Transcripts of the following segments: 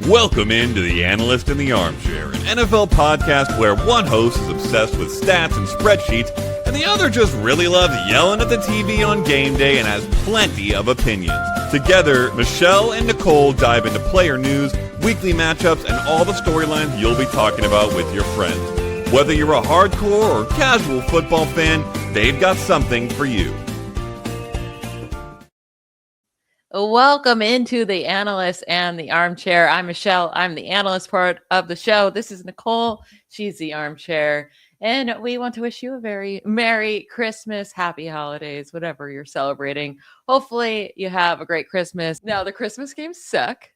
Welcome into the Analyst in the Armchair, an NFL podcast where one host is obsessed with stats and spreadsheets, and the other just really loves yelling at the TV on game day and has plenty of opinions. Together, Michelle and Nycole dive into player news, weekly matchups, and all the storylines you'll be talking about with your friends. Whether you're a hardcore or casual football fan, they've got something for you. Welcome into the Analyst and the Armchair. I'm Michelle. I'm the analyst part of the show. This is Nycole. She's the armchair. And we want to wish you a very Merry Christmas, Happy Holidays, whatever you're celebrating. Hopefully you have a great Christmas. Now, the Christmas games suck.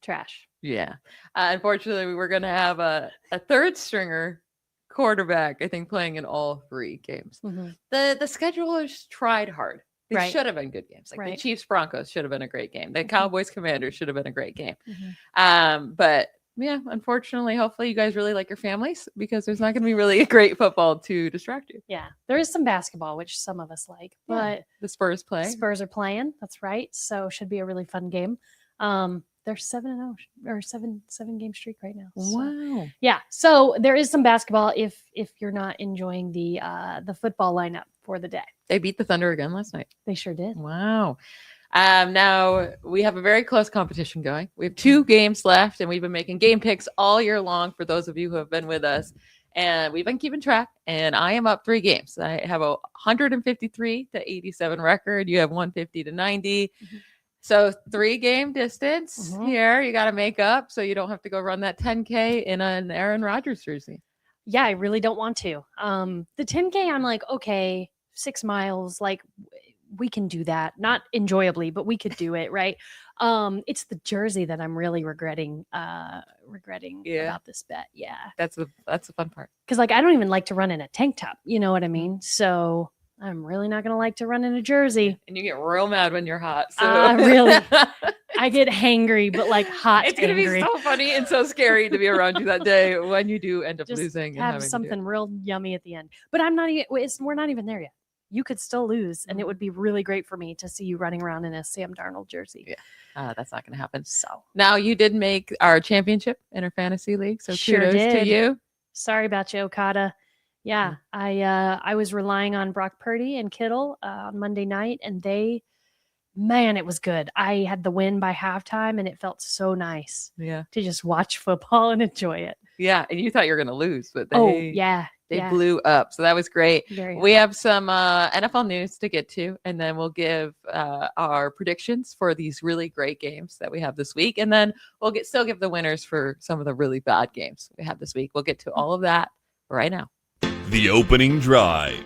Trash. Yeah. Unfortunately, we were going to have a third stringer quarterback, I think, playing in all three games. Mm-hmm. The schedulers tried hard. They Right. should have been good games. Like Right. the Chiefs Broncos should have been a great game. The Cowboys Commanders should have been a great game. Mm-hmm. But yeah, unfortunately, hopefully you guys really like your families because there's not going to be really a great football to distract you. Yeah, there is some basketball, which some of us like, but The Spurs play. Spurs are playing. That's right. So should be a really fun game. They're 7-0 or seven game streak right now. So, Wow. yeah. So there is some basketball if you're not enjoying the football lineup for the day. They beat the Thunder again last night. They sure did. Wow. Now we have a very close competition going. We have 2 games left, and we've been making game picks all year long for those of you who have been with us. And we've been keeping track, and I am up 3 games. I have a 153 to 87 record. You have 150 to 90. Mm-hmm. So 3 game distance here. You got to make up so you don't have to go run that 10K in an Aaron Rodgers jersey. Yeah, I really don't want to. The 10K, I'm like, okay, 6 miles, like we can do that. Not enjoyably, but we could do it, right? It's the jersey that I'm really regretting about this bet. Yeah. That's the fun part. Because like I don't even like to run in a tank top. You know what I mean? So I'm really not gonna like to run in a jersey. And you get real mad when you're hot. So Really. I get hangry, but like hot. It's gonna angry. be so funny and so scary to be around you that day when you do end up Just losing and have having something real yummy at the end. But I'm not even. We're not even there yet. You could still lose, and it would be really great for me to see you running around in a Sam Darnold jersey. Yeah, that's not gonna happen. So now you did make our championship in our fantasy league, so Sure kudos to did. you. sorry about you, Okada. Yeah, I was relying on Brock Purdy and Kittle on Monday night, and it was good. I had the win by halftime, and it felt so nice Yeah, to just watch football and enjoy it. yeah. And you thought you were gonna lose, but they yeah. blew up, so that was great. Very We have some NFL news to get to, and then we'll give our predictions for these really great games that we have this week, and then we'll still give the winners for some of the really bad games we have this week. We'll get to all of that right now. The opening drive.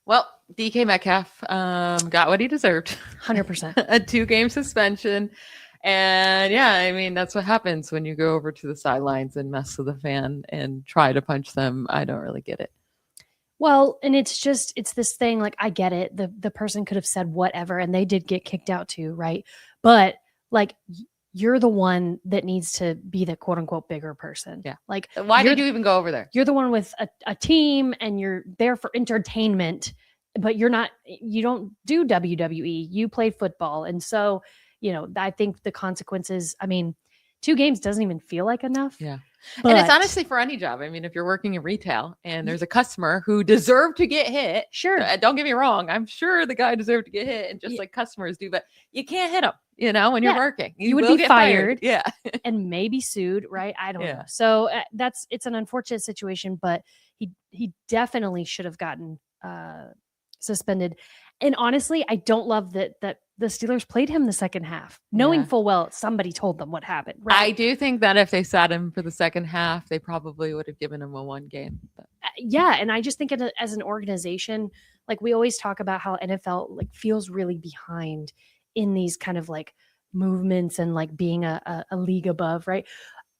Well, DK Metcalf got what he deserved. 100%. A 2-game suspension. And yeah, I mean, that's what happens when you go over to the sidelines and mess with a fan and try to punch them. I don't really get it. Well, and it's this thing, like, I get it. The person could have said whatever, and they did get kicked out too, right? But like, you're the one that needs to be the quote unquote bigger person. Yeah. Like, Why did you even go over there? you're the one with a team, and you're there for entertainment, but you don't do WWE. You play football. And so, I think the consequences, 2 games doesn't even feel like enough. Yeah. But And it's honestly for any job. I mean, if you're working in retail and there's a customer who deserved to get hit, sure. don't get me wrong. I'm sure the guy deserved to get hit, and just like customers do, but you can't hit them, when you're working. You would will be get fired. Yeah. And maybe sued, right? I don't Yeah. know. So it's an unfortunate situation, but he definitely should have gotten suspended. And honestly, I don't love that the Steelers played him the second half, knowing Yeah. full well somebody told them what happened. Right? I do think that if they sat him for the second half, they probably would have given him a 1 game. But Yeah, and I just think as an organization, like, we always talk about how NFL like feels really behind in these kind of like movements and like being a league above, right?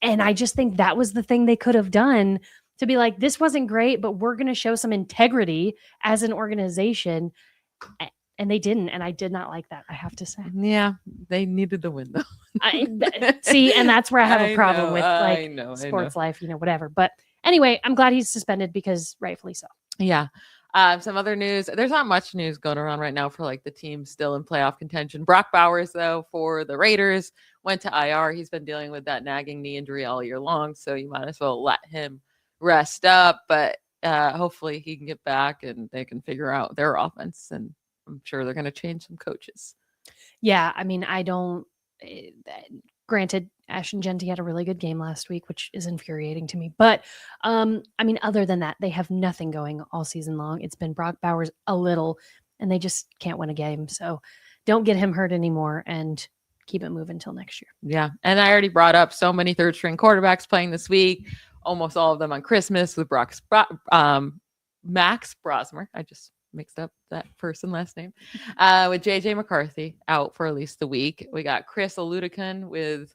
And I just think that was the thing they could have done to be like, this wasn't great, but we're going to show some integrity as an organization. And they didn't, and I did not like that, I have to say. yeah, they needed the win though. See, and that's where I have a I problem know, with I like know. sports life, whatever. But anyway, I'm glad he's suspended because rightfully so. Yeah. Some other news. There's not much news going around right now for like the team still in playoff contention. Brock Bowers, though, for the Raiders, went to IR. He's been dealing with that nagging knee injury all year long, so you might as well let him rest up. But hopefully he can get back and they can figure out their offense. And I'm sure they're going to change some coaches. Yeah, I mean, granted, Ashton Genty had a really good game last week, which is infuriating to me. But I mean, other than that, they have nothing going all season long. It's been Brock Bowers a little, and they just can't win a game. So don't get him hurt anymore and keep it moving until next year. Yeah. And I already brought up so many third string quarterbacks playing this week, almost all of them on Christmas with Max Brosmer. I just mixed up that first and last name with JJ McCarthy out for at least the week. We got Chris Aludican with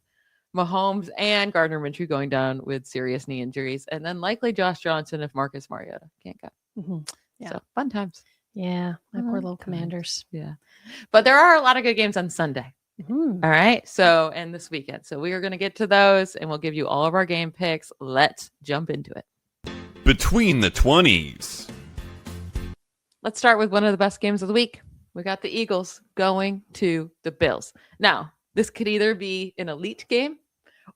Mahomes and Gardner Minshew going down with serious knee injuries, and then likely Josh Johnson if Marcus Mariota can't go. Mm-hmm. Yeah. So fun times. Yeah, my poor little Commanders. Yeah, but there are a lot of good games on Sunday. Mm-hmm. All right, so and this weekend, so we are going to get to those, and we'll give you all of our game picks. Let's jump into it. Between the 20s. Let's start with one of the best games of the week. We got the Eagles going to the Bills. Now, this could either be an elite game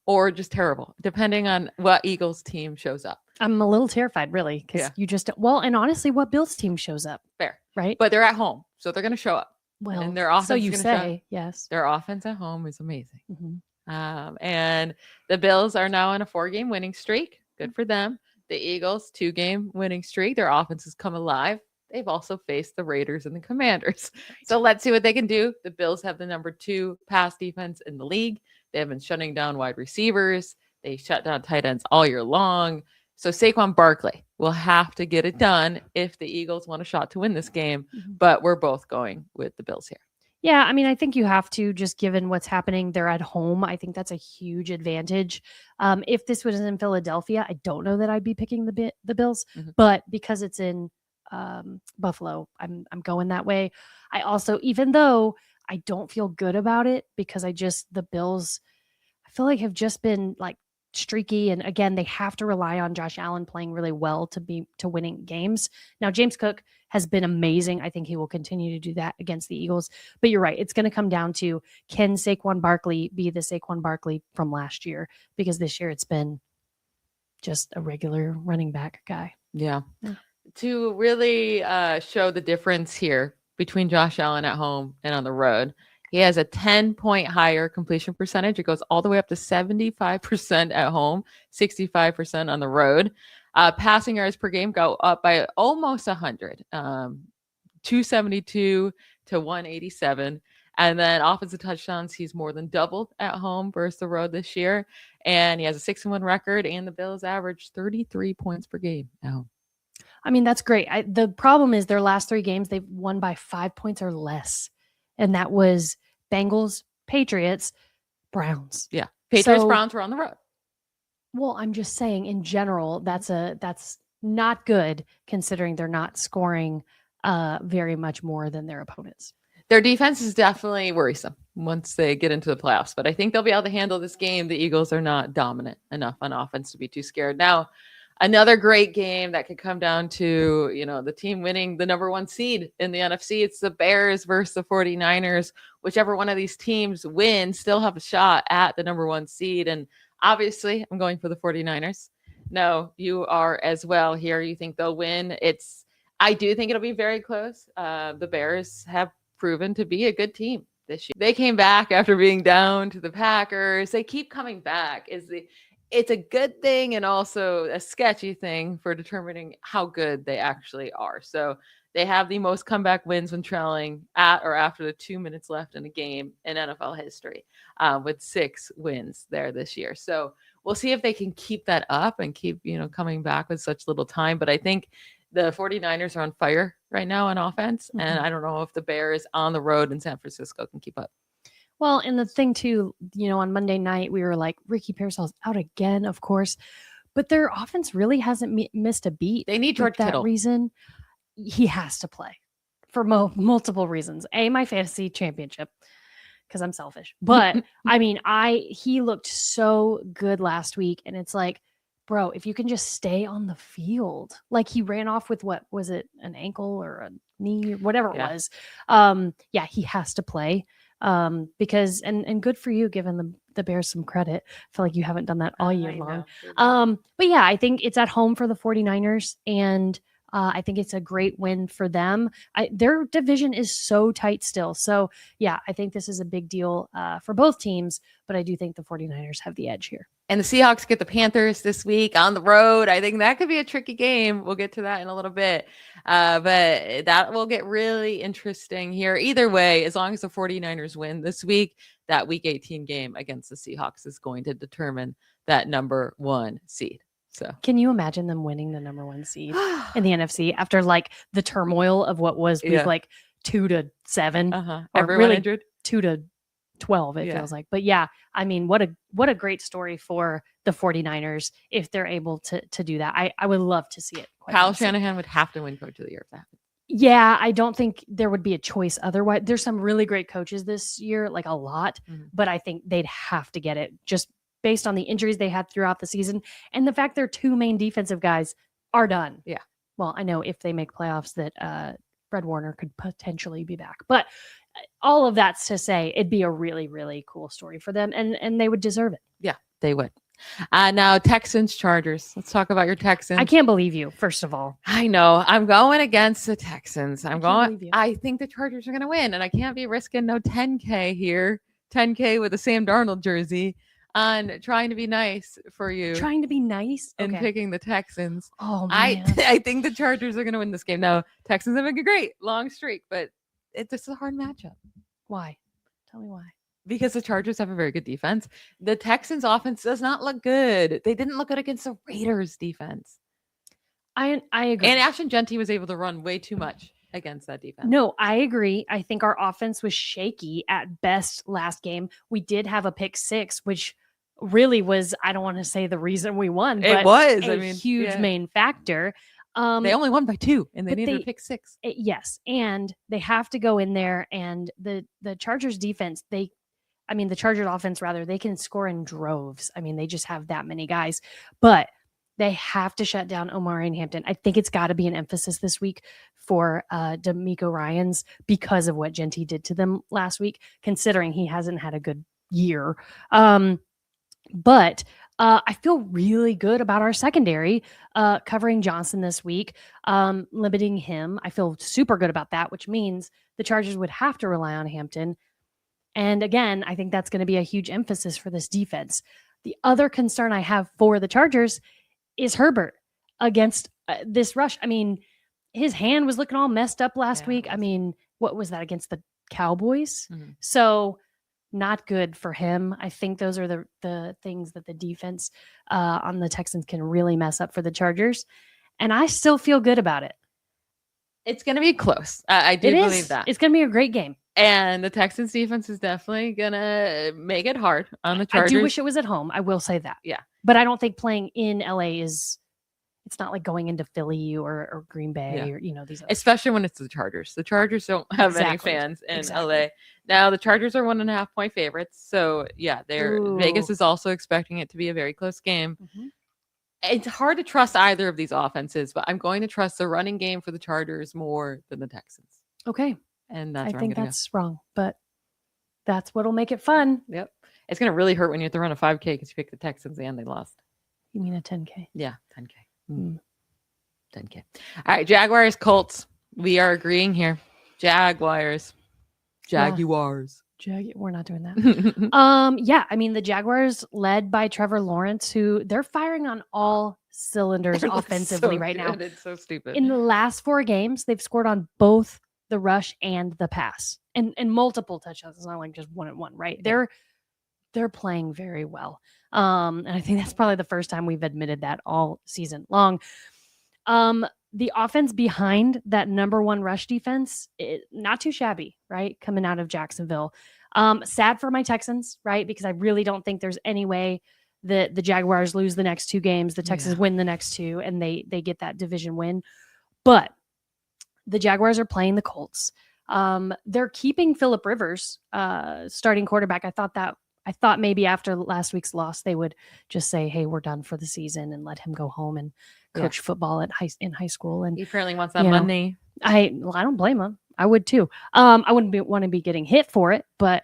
or just terrible, depending on what Eagles team shows up. I'm a little terrified, really, because you just, well, and honestly, what Bills team shows up? Fair. Right? But they're at home, so they're going to show up. Well, and their offense so you is gonna say, yes. Their offense at home is amazing. Mm-hmm. And the Bills are now on a 4-game winning streak. Good for them. The Eagles, 2-game winning streak. Their offense has come alive. They've also faced the Raiders and the Commanders. So let's see what they can do. The Bills have the number 2 pass defense in the league. They have been shutting down wide receivers. They shut down tight ends all year long. So Saquon Barkley will have to get it done if the Eagles want a shot to win this game. Mm-hmm. But we're both going with the Bills here. Yeah, I mean, I think you have to, just given what's happening. They're at home. I think that's a huge advantage. If this was in Philadelphia, I don't know that I'd be picking the Bills. Mm-hmm. But because it's in Buffalo, I'm going that way. I also, even though I don't feel good about it, because the Bills, I feel like have just been like streaky, and again, they have to rely on Josh Allen playing really well to winning games. Now, James Cook has been amazing. I think he will continue to do that against the Eagles. But you're right, it's going to come down to, can Saquon Barkley be the Saquon Barkley from last year? Because this year it's been just a regular running back guy. Yeah. To really show the difference here between Josh Allen at home and on the road, he has a 10-point higher completion percentage. It goes all the way up to 75% at home, 65% on the road. Passing yards per game go up by almost 100, 272 to 187. And then offensive touchdowns, he's more than doubled at home versus the road this year. And he has a 6-1 record, and the Bills average 33 points per game at home. I mean, that's great. The problem is their last 3 games, they've won by 5 points or less. And that was Bengals, Patriots, Browns. Yeah. Patriots, Browns were on the road. Well, I'm just saying in general, that's not good, considering they're not scoring very much more than their opponents. Their defense is definitely worrisome once they get into the playoffs, but I think they'll be able to handle this game. The Eagles are not dominant enough on offense to be too scared. Now, another great game that could come down to, the team winning the number 1 seed in the NFC. It's the Bears versus the 49ers. Whichever one of these teams wins still have a shot at the number 1 seed. And obviously, I'm going for the 49ers. No, you are as well here. You think they'll win. I do think it'll be very close. The Bears have proven to be a good team this year. They came back after being down to the Packers. They keep coming back. It's a good thing and also a sketchy thing for determining how good they actually are. So they have the most comeback wins when trailing at or after the 2 minutes left in a game in NFL history, with 6 wins there this year. So we'll see if they can keep that up and keep, coming back with such little time. But I think the 49ers are on fire right now on offense. Mm-hmm. And I don't know if the Bears on the road in San Francisco can keep up. Well, and the thing too, on Monday night, we were like, Ricky Pearsall's out again, of course, but their offense really hasn't missed a beat. They need George Kittle. For that reason, he has to play for multiple reasons. My fantasy championship, because I'm selfish. But I mean, he looked so good last week, and it's like, bro, if you can just stay on the field, like he ran off with, what was it, an ankle or a knee or whatever it Yeah. was. Yeah, he has to play. Because and good for you giving the Bears some credit. I feel like you haven't done that all year long. But yeah, I think it's at home for the 49ers, and I think it's a great win for them. Their division is so tight still. So yeah, I think this is a big deal for both teams, but I do think the 49ers have the edge here. And the Seahawks get the Panthers this week on the road. I think that could be a tricky game. We'll get to that in a little bit. But that will get really interesting here. Either way, as long as the 49ers win this week, that week 18 game against the Seahawks is going to determine that number 1 seed. So can you imagine them winning the number 1 seed in the NFC after like the turmoil of what was week like 2-7 or everyone really injured 2-12 it feels like. But yeah, I mean, what a great story for the 49ers if they're able to do that. I would love to see it. Kyle Shanahan would have to win Coach of the Year if that happened. Yeah, I don't think there would be a choice otherwise. There's some really great coaches this year, like a lot, but I think they'd have to get it just based on the injuries they had throughout the season and the fact their 2 main defensive guys are done. Yeah. Well, I know if they make playoffs that Fred Warner could potentially be back, but all of that's to say it'd be a really, really cool story for them, and they would deserve it. Yeah, they would. Now, Texans, Chargers. Let's talk about your Texans. I can't believe you, first of all. I know. I'm going against the Texans. I think the Chargers are going to win, and I can't be risking no 10K here. 10K with a Sam Darnold jersey on trying to be nice for you. Trying to be nice? And picking the Texans. Oh, man. I think the Chargers are going to win this game. No, Texans have a great long streak, but it's a hard matchup. Why? Tell me why. Because the Chargers have a very good defense. The Texans offense does not look good. They didn't look good against the Raiders defense. I agree. And Ashton Genty was able to run way too much against that defense. No, I agree. I think our offense was shaky at best last game. We did have a pick 6, which really was, I don't want to say the reason we won, but it was a huge main factor. They only won by 2 and they needed to pick 6. Yes. And they have to go in there, and the Chargers defense, the Chargers offense rather, they can score in droves. I mean, they just have that many guys, but they have to shut down Omari and Hampton. I think it's got to be an emphasis this week for D'Amico Ryans because of what Genty did to them last week, considering he hasn't had a good year. But I feel really good about our secondary covering Johnson this week, limiting him. I feel super good about that, which means the Chargers would have to rely on Hampton. And again, I think that's going to be a huge emphasis for this defense. The other concern I have for the Chargers is Herbert against this rush. I mean, his hand was looking all messed up last week. I mean, what was that against the Cowboys? Mm-hmm. So not good for him. I think those are the things that the defense on the Texans can really mess up for the Chargers. And I still feel good about it. It's going to be close. I do believe that. It's going to be a great game. And the Texans defense is definitely going to make it hard on the Chargers. I do wish it was at home. I will say that. Yeah. But I don't think playing in LA it's not like going into Philly or Green Bay or, these. Especially when it's the Chargers. The Chargers don't have any fans in LA. Now, the Chargers are 1.5 point favorites. So, yeah, Vegas is also expecting it to be a very close game. Mm-hmm. It's hard to trust either of these offenses, but I'm going to trust the running game for the Chargers more than the Texans. Okay. And that's I think that's wrong, but that's what'll make it fun. Yep. It's going to really hurt when you have to run a 5K because you picked the Texans and they lost. You mean a 10K? Yeah, 10K. 10K. All right, Jaguars, Colts. We are agreeing here. Jaguars. We're not doing that. Yeah, I mean, the Jaguars led by Trevor Lawrence, who they're firing on all cylinders offensively right now. It's so stupid. In the last 4 games, they've scored on both the rush and the pass and multiple touchdowns. It's not like just 1-1, right? Yeah. They're playing very well. And I think that's probably the first time we've admitted that all season long. The offense behind that number 1 rush defense, not too shabby, right? Coming out of Jacksonville. Sad for my Texans, right? Because I really don't think there's any way that the Jaguars lose the next 2 games, the Texans win the next 2, and they get that division win. But the Jaguars are playing the Colts. They're keeping Phillip Rivers, starting quarterback. I thought that I thought maybe after last week's loss, they would just say, "Hey, we're done for the season," and let him go home and coach football in high school. And He apparently wants that you know, money. I don't blame him. I would too. I wouldn't want to be getting hit for it, but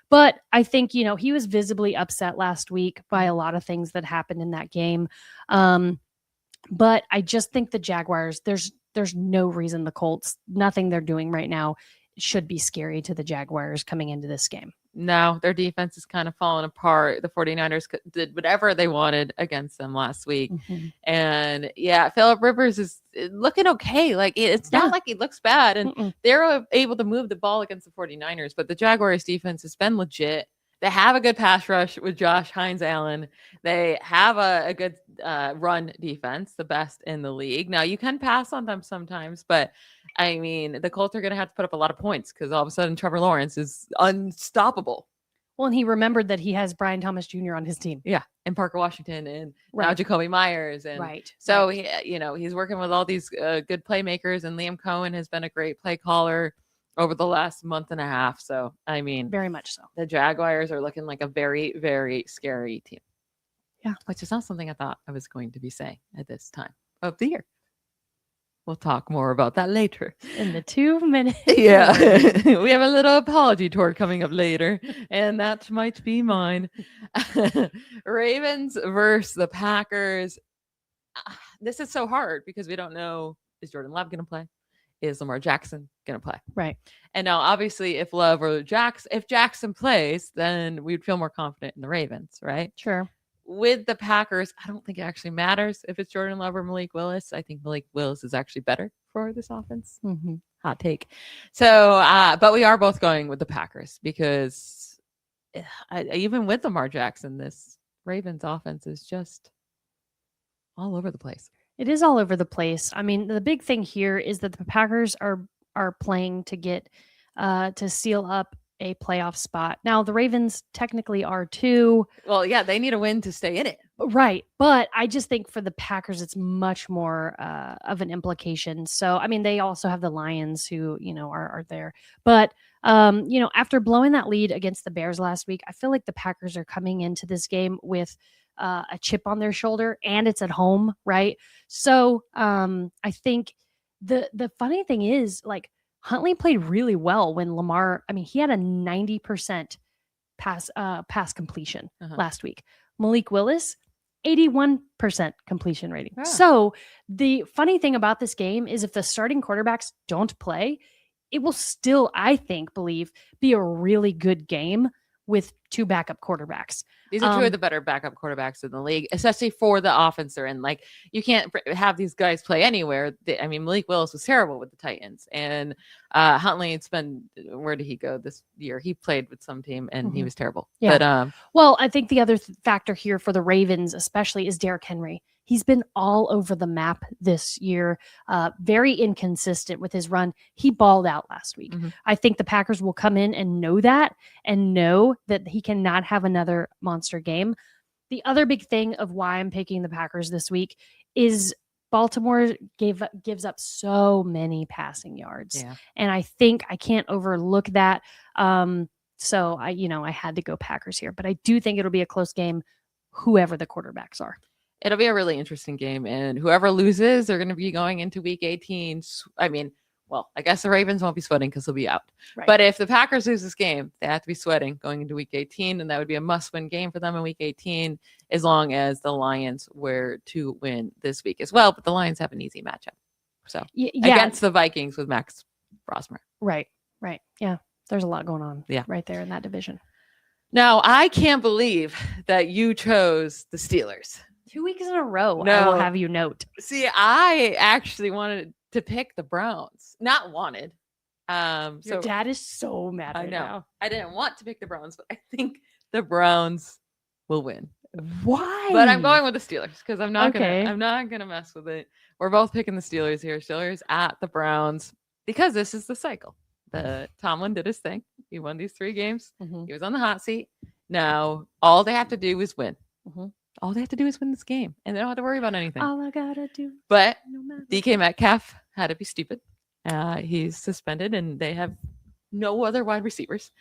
but I think he was visibly upset last week by a lot of things that happened in that game. But I just think the Jaguars, there's no reason the Colts, nothing they're doing right now should be scary to the Jaguars coming into this game. No, their defense is kind of falling apart. The 49ers did whatever they wanted against them last week. Mm-hmm. And yeah, Phillip Rivers is looking okay. Like it's not like he looks bad. And they're able to move the ball against the 49ers, but the Jaguars defense has been legit. They have a good pass rush with Josh Hines-Allen. They have a good run defense, the best in the league. Now, you can pass on them sometimes, but I mean, the Colts are going to have to put up a lot of points because all of a sudden Trevor Lawrence is unstoppable. Well, and he remembered that he has Brian Thomas Jr. on his team. Yeah, and Parker Washington and now Jacoby Myers. And so, he's working with all these good playmakers, and Liam Cohen has been a great play caller over the last month and a half. So, I mean, very much so. The Jaguars are looking like a very, very scary team. Yeah. Which is not something I thought I was going to be saying at this time of the year. We'll talk more about that later. In the 2 minutes. Yeah. We have a little apology tour coming up later, and that might be mine. Ravens versus the Packers. This is so hard because we don't know, is Jordan Love going to play? Is Lamar Jackson going to play? Right. And now, obviously, if Love or Jackson plays, then we'd feel more confident in the Ravens, right? Sure. With the Packers, I don't think it actually matters if it's Jordan Love or Malik Willis. I think Malik Willis is actually better for this offense. Mm-hmm. Hot take. So, but we are both going with the Packers because even with Lamar Jackson, this Ravens offense is just all over the place. It is all over the place. I mean, the big thing here is that the Packers are playing to get to seal up a playoff spot. Now, the Ravens technically are too. Well, yeah, they need a win to stay in it. Right. But I just think for the Packers, it's much more of an implication. So, I mean, they also have the Lions who, are there. But, after blowing that lead against the Bears last week, I feel like the Packers are coming into this game with a chip on their shoulder, and it's at home, right? So I think the funny thing is, like, Huntley played really well when Lamar, I mean, he had a 90% pass completion last week. Malik Willis, 81% completion rating. Yeah. So the funny thing about this game is if the starting quarterbacks don't play, it will still, I believe, be a really good game with two backup quarterbacks. These are two of the better backup quarterbacks in the league, especially for the offense they're in. Like, you can't have these guys play anywhere. I mean, Malik Willis was terrible with the Titans, and Huntley, it's been, where did he go this year? He played with some team, and he was terrible. Yeah. But, well, I think the other factor here for the Ravens, especially, is Derrick Henry. He's been all over the map this year, very inconsistent with his run. He balled out last week. Mm-hmm. I think the Packers will come in and know that he cannot have another monster game. The other big thing of why I'm picking the Packers this week is Baltimore gives up so many passing yards. Yeah. And I think I can't overlook that. So I had to go Packers here, but I do think it'll be a close game, whoever the quarterbacks are. It'll be a really interesting game, and whoever loses, they're going to be going into week 18. I mean, well, I guess the Ravens won't be sweating because they'll be out. Right. But if the Packers lose this game, they have to be sweating going into week 18, and that would be a must-win game for them in week 18, as long as the Lions were to win this week as well. But the Lions have an easy matchup. So against the Vikings with Max Rosmer. Right. Yeah, there's a lot going on right there in that division. Now, I can't believe that you chose the Steelers. 2 weeks in a row, no. I will have you note. See, I actually wanted to pick the Browns. Not wanted. Your dad is so mad right now. I didn't want to pick the Browns, but I think the Browns will win. Why? But I'm going with the Steelers because I'm not gonna mess with it. We're both picking the Steelers here. Steelers at the Browns because this is the cycle. Tomlin did his thing. He won these 3 games. Mm-hmm. He was on the hot seat. Now all they have to do is win. Mm-hmm. All they have to do is win this game, and they don't have to worry about anything. All I gotta do. But DK Metcalf had to be stupid. He's suspended, and they have no other wide receivers.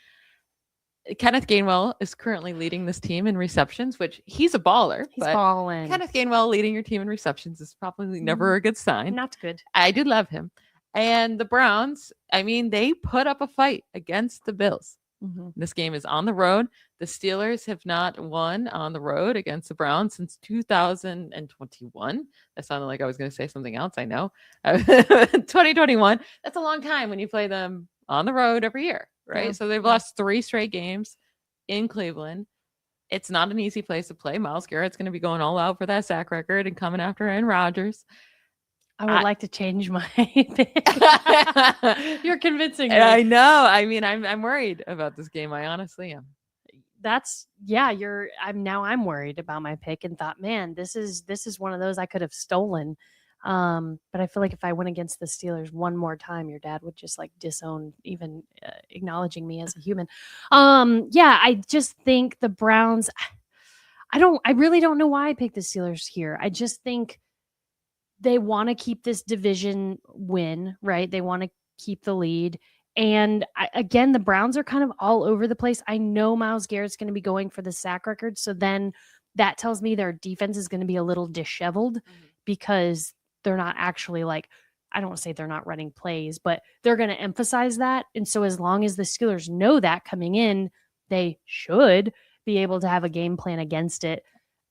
Kenneth Gainwell is currently leading this team in receptions, which he's a baller. He's but balling. Kenneth Gainwell leading your team in receptions is probably never a good sign. Not good. I do love him. And the Browns, I mean, they put up a fight against the Bills. This game is on the road. The Steelers have not won on the road against the Browns since 2021. That sounded like I was going to say something else. I know. 2021. That's a long time when you play them on the road every year, right? Yeah. So they've lost 3 straight games in Cleveland. It's not an easy place to play. Myles Garrett's going to be going all out for that sack record and coming after Aaron Rodgers. I would like to change my pick. You're convincing me. I know. I mean, I'm worried about this game. I honestly am. I'm worried about my pick and thought, man, this is one of those I could have stolen. But I feel like if I went against the Steelers one more time, your dad would just like disown even acknowledging me as a human. I just think the Browns, I really don't know why I picked the Steelers here. I just think they want to keep this division win, right? They want to keep the lead. And again, the Browns are kind of all over the place. I know Myles Garrett's going to be going for the sack record. So then that tells me their defense is going to be a little disheveled because they're not actually I don't want to say they're not running plays, but they're going to emphasize that. And so as long as the Steelers know that coming in, they should be able to have a game plan against it.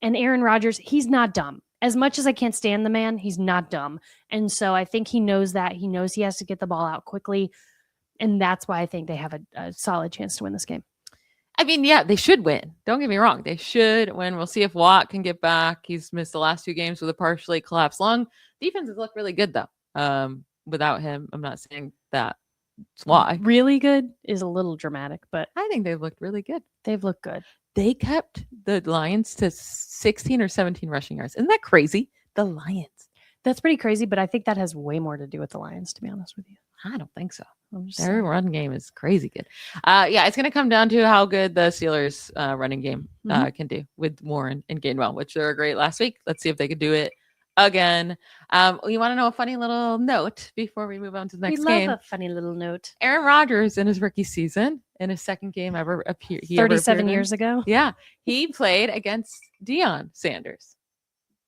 And Aaron Rodgers, he's not dumb. As much as I can't stand the man, he's not dumb. And so I think he knows that. He knows he has to get the ball out quickly. And that's why I think they have a solid chance to win this game. I mean, yeah, they should win. Don't get me wrong. They should win. We'll see if Watt can get back. He's missed the last 2 games with a partially collapsed lung. Defenses look really good, though. Without him, I'm not saying that's why. Really good is a little dramatic, but I think they've looked really good. They've looked good. They kept the Lions to 16 or 17 rushing yards. Isn't that crazy? The Lions. That's pretty crazy, but I think that has way more to do with the Lions, to be honest with you. I don't think so. Their Their run game is crazy good. It's going to come down to how good the Steelers running game can do with Warren and Gainwell, which they were great last week. Let's see if they could do it again. You want to know a funny little note before we move on to the next game? We love a funny little note. Aaron Rodgers in his rookie season, in his second game ever appeared. 37 years ago? Yeah. He played against Deion Sanders,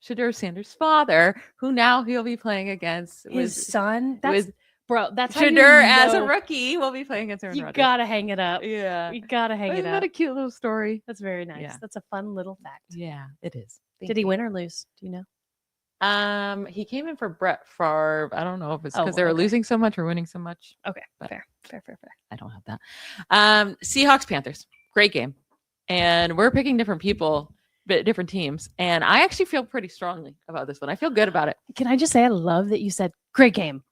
Shadur Sanders' father, who now he'll be playing against his son. That's how Shadur as a rookie will be playing against Aaron Rodgers. You gotta hang it up. Yeah, you gotta hang it up. Isn't that a cute little story? That's very nice. Yeah. That's a fun little fact. Yeah, it is. Did he win or lose? Do you know? He came in for Brett Favre. I don't know if it's because they were losing so much or winning so much. Okay, but fair. I don't have that. Seahawks Panthers, great game, and we're picking different people. Different teams, and I actually feel pretty strongly about this one. I feel good about it. Can I just say I love that you said great game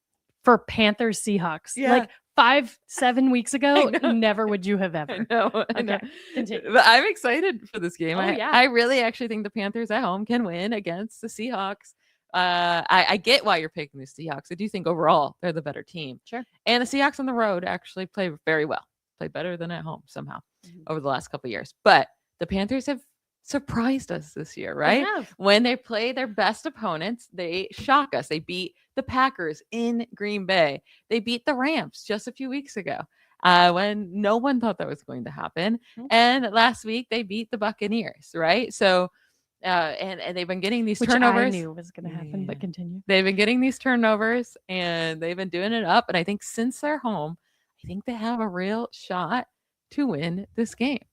for Panthers Seahawks. Yeah. Like 5-7 weeks ago, never would you have ever. I know. Continue. But I'm excited for this game. I really actually think the Panthers at home can win against the Seahawks. I get why you're picking the Seahawks. I do think overall they're the better team. Sure. And the Seahawks on the road actually play very well. Play better than at home somehow over the last couple of years. But the Panthers have surprised us this year, right? When they play their best opponents, they shock us. They beat the Packers in Green Bay. They beat the Rams just a few weeks ago when no one thought that was going to happen. And last week they beat the Buccaneers, right? So, and they've been getting these turnovers. I knew was going to happen, but continue. They've been getting these turnovers and they've been doing it up. And I think since they're home, I think they have a real shot to win this game.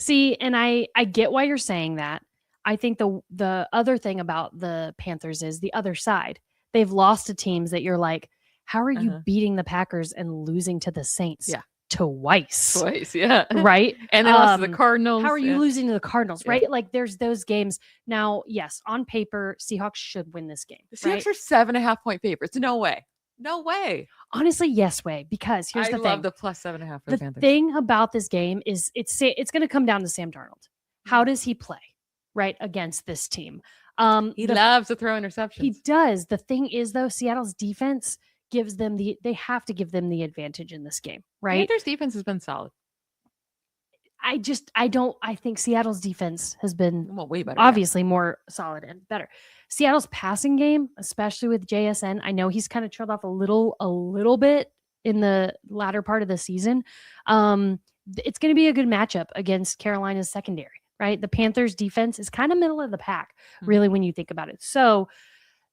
See, and I get why you're saying that. I think the other thing about the Panthers is the other side. They've lost to teams that you're like, how are you beating the Packers and losing to the Saints? Yeah. Twice, yeah. Right? And they lost to the Cardinals. How are you losing to the Cardinals, right? Like there's those games. Now, yes, on paper, Seahawks should win this game. The Seahawks are 7.5 point favorites. No way. Honestly, yes way. Because here's the thing. I love the plus 7.5 for the Panthers. The thing about this game is it's going to come down to Sam Darnold. How does he play, right, against this team? He loves to throw interceptions. He does. The thing is, though, Seattle's defense gives them they have to give them the advantage in this game, right? Panthers defense has been solid. I think Seattle's defense has been way better, obviously more solid and better. Seattle's passing game, especially with JSN, I know he's kind of trailed off a little bit in the latter part of the season. it's going to be a good matchup against Carolina's secondary, right? The Panthers defense is kind of middle of the pack, really, when you think about it. So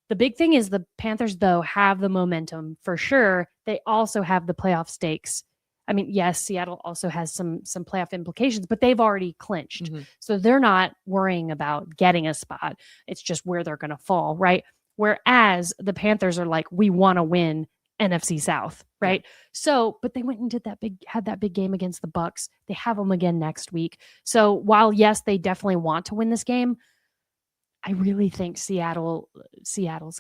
the big thing is the Panthers, though, have the momentum for sure. They also have the playoff stakes. I mean, yes, Seattle also has some playoff implications, but they've already clinched. So they're not worrying about getting a spot. It's just where they're going to fall, right? Whereas the Panthers are like, we want to win NFC South, right? Yeah. So, but they went and had that big game against the Bucks. They have them again next week. So while, yes, they definitely want to win this game, I really think Seattle's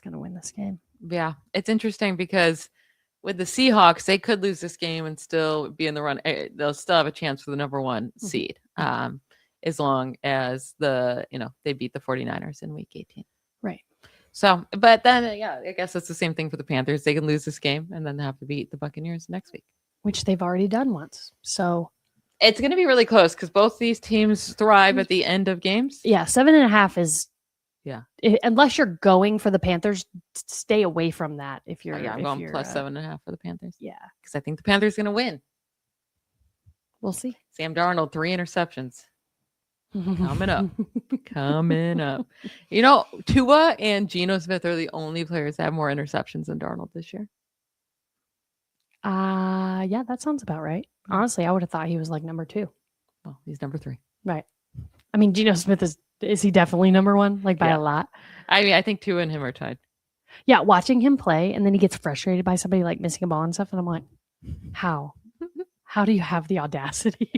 going to win this game. Yeah, it's interesting because with the Seahawks, they could lose this game and still be in the run. They'll still have a chance for the number one seed, as long as they beat the 49ers in week 18. Right. So, but then, I guess it's the same thing for the Panthers. They can lose this game and then they have to beat the Buccaneers next week, which they've already done once. So it's going to be really close because both these teams thrive at the end of games. Yeah, 7.5 is. Yeah. Unless you're going for the Panthers, stay away from that. If you're, I'm going plus 7.5 for the Panthers. Yeah, because I think the Panthers are going to win. We'll see. Sam Darnold, 3 interceptions. Coming up. Tua and Geno Smith are the only players that have more interceptions than Darnold this year. Yeah, that sounds about right. Honestly, I would have thought he was like number 2. Well, he's number 3. Right. I mean, Geno Smith is he definitely number 1? Like by a lot? I mean, I think Tua and him are tied. Yeah, watching him play, and then he gets frustrated by somebody like missing a ball and stuff, and I'm like, how? How do you have the audacity?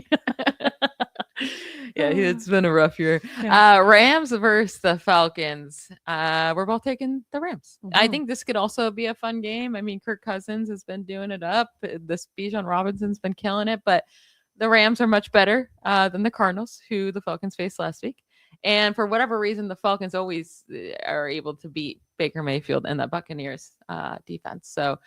Yeah, it's been a rough year. Yeah. Rams versus the Falcons. We're both taking the Rams. I think this could also be a fun game. I mean, Kirk Cousins has been doing it up. This Bijan Robinson's been killing it, but the Rams are much better than the Cardinals, who the Falcons faced last week. And for whatever reason, the Falcons always are able to beat Baker Mayfield and the Buccaneers defense. So,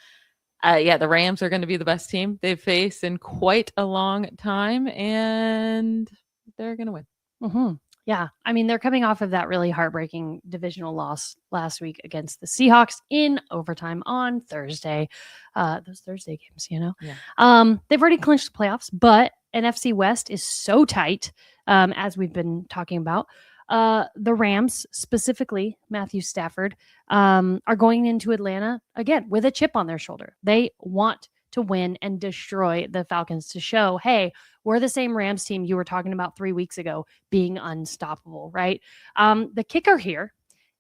the Rams are going to be the best team they've faced in quite a long time, and they're going to win. Yeah. I mean, they're coming off of that really heartbreaking divisional loss last week against the Seahawks in overtime on Thursday. Those Thursday games, Yeah. They've already clinched the playoffs, but NFC West is so tight, as we've been talking about. The Rams, specifically Matthew Stafford, are going into Atlanta again with a chip on their shoulder. They want to win and destroy the Falcons to show, hey, we're the same Rams team you were talking about 3 weeks ago being unstoppable, right? The kicker here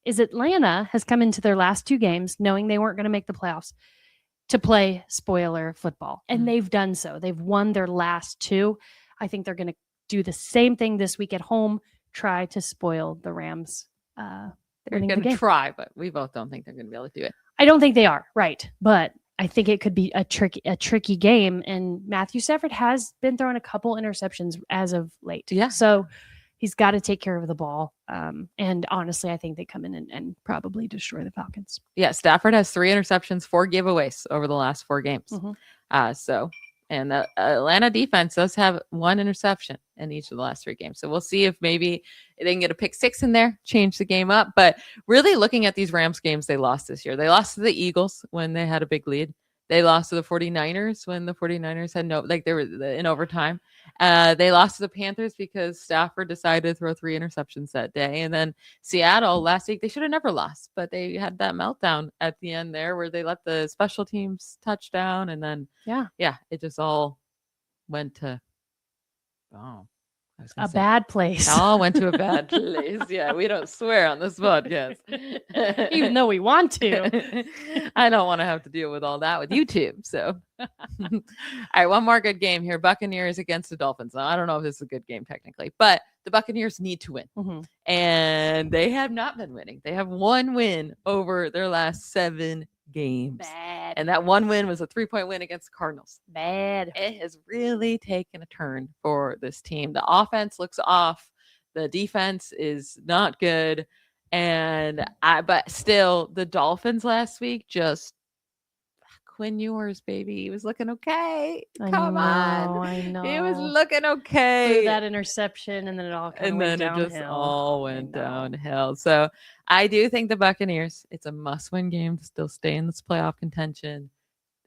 is Atlanta has come into their last 2 games knowing they weren't going to make the playoffs to play spoiler football. And they've done so. They've won their last 2. I think they're going to do the same thing this week at home, try to spoil the Rams. They're going to try, but we both don't think they're going to be able to do it. I don't think they are, right. But I think it could be a tricky game. And Matthew Stafford has been throwing a couple interceptions as of late. Yeah. So he's got to take care of the ball. And honestly, I think they come in and probably destroy the Falcons. Yeah, Stafford has 3 interceptions, 4 giveaways over the last 4 games. And the Atlanta defense does have 1 interception in each of the last 3 games. So we'll see if maybe they can get a pick 6 in there, change the game up. But really looking at these Rams games they lost this year. They lost to the Eagles when they had a big lead. They lost to the 49ers when the 49ers had they were in overtime. They lost to the Panthers because Stafford decided to throw 3 interceptions that day. And then Seattle last week, they should have never lost, but they had that meltdown at the end there where they let the special teams touchdown. And then, it just all went to, a bad place. All went to a bad place. Yeah, we don't swear on this podcast. Even though we want to. I don't want to have to deal with all that with YouTube. So, all right, one more good game here. Buccaneers against the Dolphins. Now, I don't know if this is a good game technically, but the Buccaneers need to win. And they have not been winning. They have 1 win over their last 7 games. Bad. And that 1 win was a 3-point win against the Cardinals. Bad. It has really taken a turn for this team. The offense looks off. The defense is not good. But still, the Dolphins last week just Quinn Ewers, baby. He was looking okay. Come on. I know. He was looking okay. Threw that interception, and then it all went downhill. It just all went downhill. So I do think the Buccaneers, it's a must-win game to still stay in this playoff contention.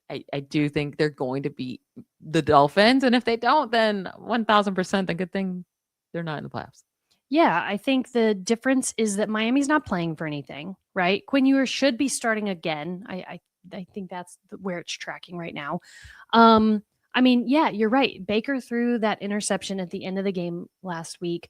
I do think they're going to beat the Dolphins. And if they don't, then 1000% a good thing they're not in the playoffs. Yeah, I think the difference is that Miami's not playing for anything, right? Quinn Ewers should be starting again. I think that's where it's tracking right now. I mean, yeah, you're right. Baker threw that interception at the end of the game last week.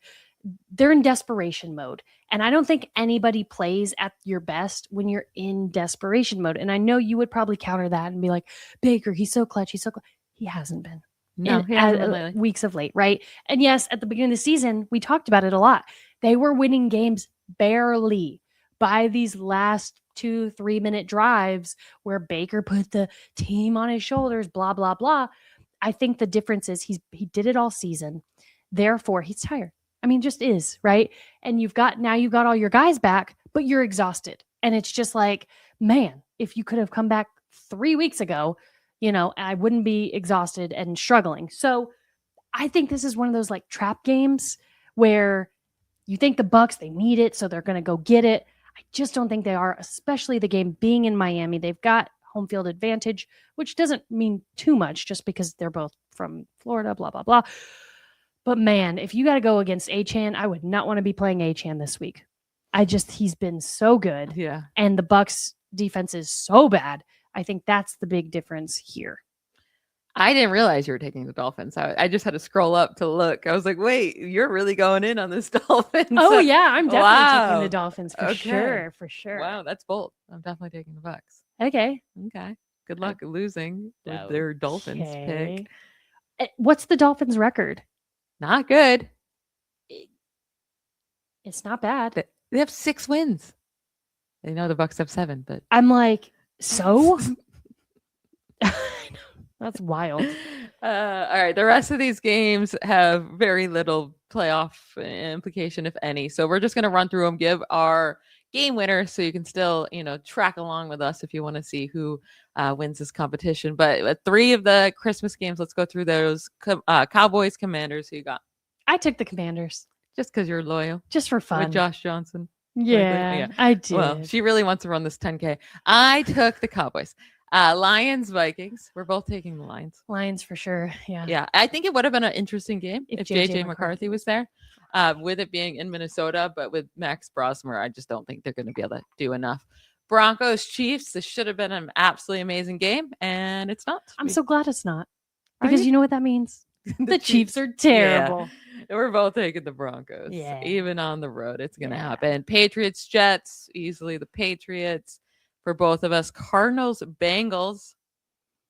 They're in desperation mode. And I don't think anybody plays at your best when you're in desperation mode. And I know you would probably counter that and be like, Baker, he's so clutch. He's so clutch. He hasn't been. No, he hasn't been lately. Weeks of late, right? And yes, at the beginning of the season, we talked about it a lot. They were winning games barely by these last 2-3 minute drives where Baker put the team on his shoulders, blah, blah, blah. I think the difference is he did it all season. Therefore, he's tired. I mean, just is, right? And you've got all your guys back, but you're exhausted. And it's just like, man, if you could have come back 3 weeks ago, I wouldn't be exhausted and struggling. So I think this is one of those like trap games where you think the Bucs, they need it, so they're going to go get it. I just don't think they are, especially the game being in Miami. They've got home field advantage, which doesn't mean too much just because they're both from Florida, blah, blah, blah. But man, if you got to go against Achane, I would not want to be playing Achane this week. He's been so good. Yeah. And the Bucs defense is so bad. I think that's the big difference here. I didn't realize you were taking the Dolphins. I just had to scroll up to look. I was like, wait, you're really going in on this Dolphins. Oh, yeah. I'm definitely taking the Wow. Dolphins for Okay. sure. Wow, that's bold. I'm definitely taking the Bucs. Okay. Good luck losing with their Dolphins pick. What's the Dolphins' record? Not good. It's not bad. They have 6 wins. They know the Bucs have 7, but I'm like, so? That's wild. All right. The rest of these games have very little playoff implication, if any. So we're just going to run through them, give our game winners so you can still, track along with us if you want to see who wins this competition. But 3 of the Christmas games, let's go through those. Cowboys, Commanders, who you got? I took the Commanders. Just because you're loyal. Just for fun. With Josh Johnson. Yeah, I did. Well, she really wants to run this 10K. I took the Cowboys. Lions, Vikings. We're both taking the Lions. Lions for sure. Yeah. Yeah. I think it would have been an interesting game if JJ McCarthy was there. there. With it being in Minnesota, but with Max Brosmer, I just don't think they're going to be able to do enough. Broncos, Chiefs. This should have been an absolutely amazing game, and it's not. I'm so glad it's not. Because you know what that means? The Chiefs are terrible. Yeah. We're both taking the Broncos. Yeah. Even on the road, it's going to happen. Patriots, Jets, easily the Patriots for both of us. Cardinals, Bengals.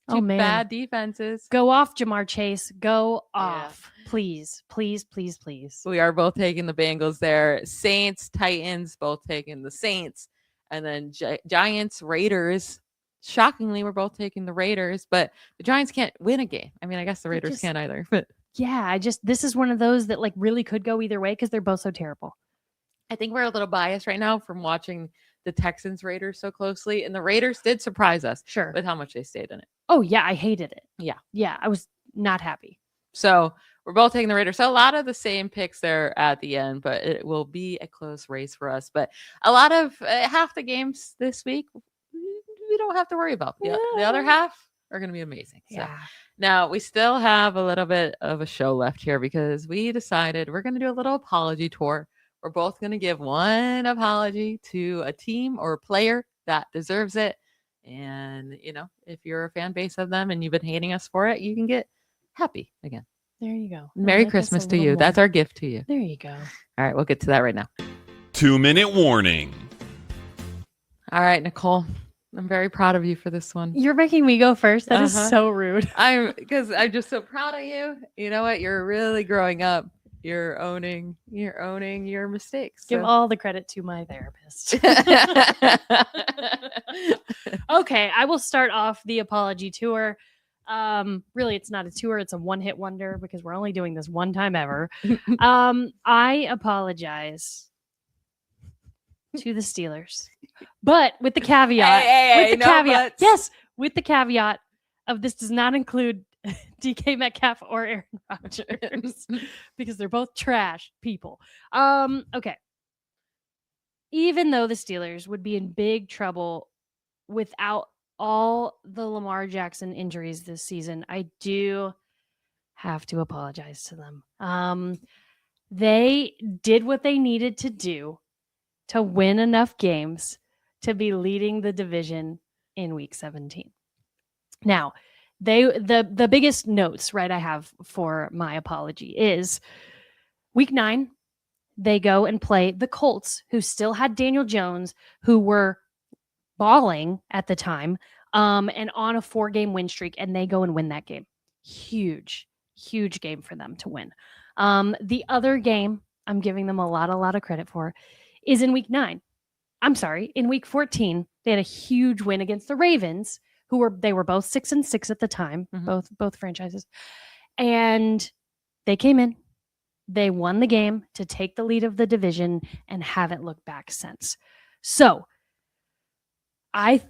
Two bad defenses. Go off, Jamar Chase. Go off. Please, please, please, please. We are both taking the Bengals there. Saints, Titans, both taking the Saints. And then Giants, Raiders. Shockingly, we're both taking the Raiders, but the Giants can't win a game. I mean, I guess the Raiders can't either. But yeah, this is one of those that like really could go either way because they're both so terrible. I think we're a little biased right now from watching the Texans Raiders so closely, and the Raiders did surprise us with how much they stayed in it. Oh yeah, I hated it. Yeah, I was not happy. So we're both taking the Raiders. So a lot of the same picks there at the end, but it will be a close race for us. But a lot of half the games this week we don't have to worry about. The other half are going to be amazing. So now we still have a little bit of a show left here because we decided we're going to do a little apology tour. We're both going to give one apology to a team or a player that deserves it. And, if you're a fan base of them and you've been hating us for it, you can get happy again. There you go. Merry Christmas to you. More. That's our gift to you. There you go. All right. We'll get to that right now. 2-minute warning. All right, Nycole. I'm very proud of you for this one. You're making me go first. That is so rude. Because I'm just so proud of you. You know what? You're really growing up. You're owning your mistakes. Give all the credit to my therapist. Okay, I will start off the apology tour. Really, it's not a tour. It's a one-hit wonder because we're only doing this one time ever. I apologize to the Steelers, but with the caveat, with the caveat of this does not include DK Metcalf or Aaron Rodgers because they're both trash people. Okay. Even though the Steelers would be in big trouble without all the Lamar Jackson injuries this season, I do have to apologize to them. They did what they needed to do to win enough games to be leading the division in week 17. Now, the biggest notes, right, I have for my apology is week 9, they go and play the Colts, who still had Daniel Jones, who were balling at the time, and on a 4-game win streak, and they go and win that game. Huge game for them to win. The other game I'm giving them a lot of credit for is in week 9. I'm sorry, in week 14, they had a huge win against the Ravens, who were both 6-6 at the time, both franchises. And they came in, they won the game to take the lead of the division and haven't looked back since. So I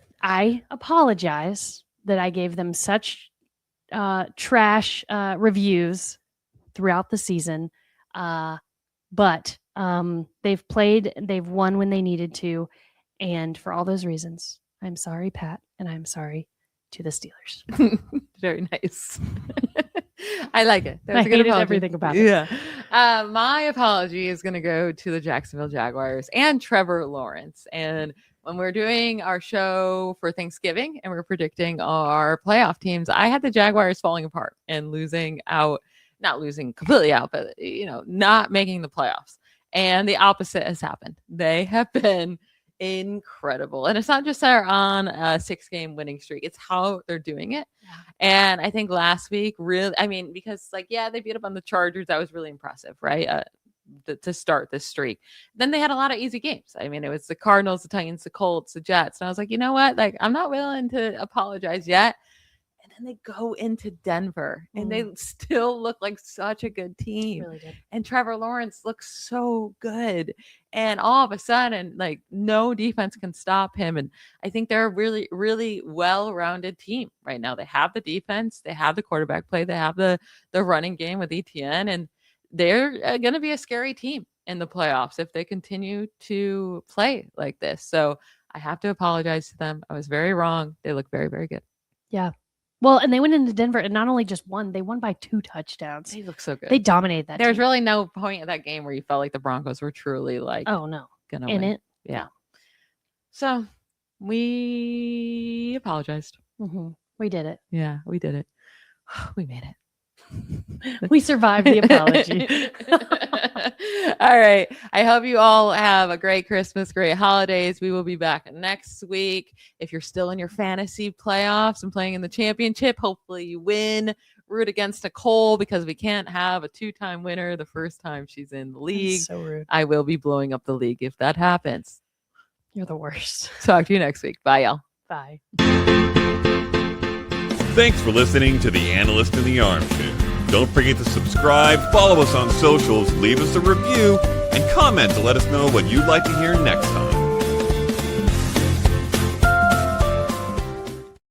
apologize that I gave them such trash reviews throughout the season. But they've played, they've won when they needed to. And for all those reasons, I'm sorry, Pat, and I'm sorry to the Steelers. Very nice. I like it. I hated everything about it. Yeah. My apology is going to go to the Jacksonville Jaguars and Trevor Lawrence. And when we're doing our show for Thanksgiving and we're predicting our playoff teams, I had the Jaguars falling apart and not losing completely out, but, not making the playoffs. And the opposite has happened. They have been incredible. And it's not just they're on a 6-game winning streak. It's how they're doing it. Yeah. And I think last week, because they beat up on the Chargers. That was really impressive, right? To start this streak. Then they had a lot of easy games. I mean, it was the Cardinals, the Titans, the Colts, the Jets. And I was like, you know what? I'm not willing to apologize yet. And they go into Denver and they still look like such a good team. Really did. And Trevor Lawrence looks so good. And all of a sudden, no defense can stop him. And I think they're a really, really well-rounded team right now. They have the defense, they have the quarterback play, they have the running game with ETN, and they're going to be a scary team in the playoffs if they continue to play like this. So I have to apologize to them. I was very wrong. They look very, very good. Yeah. Well, and they went into Denver and not only just won, they won by 2 touchdowns. They look so good. They dominated that There's team. really no point in that game where you felt like the Broncos were truly oh no, gonna in win. it. Yeah. So we apologized. We did it. Yeah, we did it. We made it. We survived the apology. All right. I hope you all have a great Christmas, great holidays. We will be back next week. If you're still in your fantasy playoffs and playing in the championship, hopefully you win. Root against Nycole because we can't have a 2-time winner the first time she's in the league. That's so rude. I will be blowing up the league if that happens. You're the worst. Talk to you next week. Bye, y'all. Bye. Thanks for listening to The Analyst in the Armchair. Don't forget to subscribe, follow us on socials, leave us a review, and comment to let us know what you'd like to hear next time.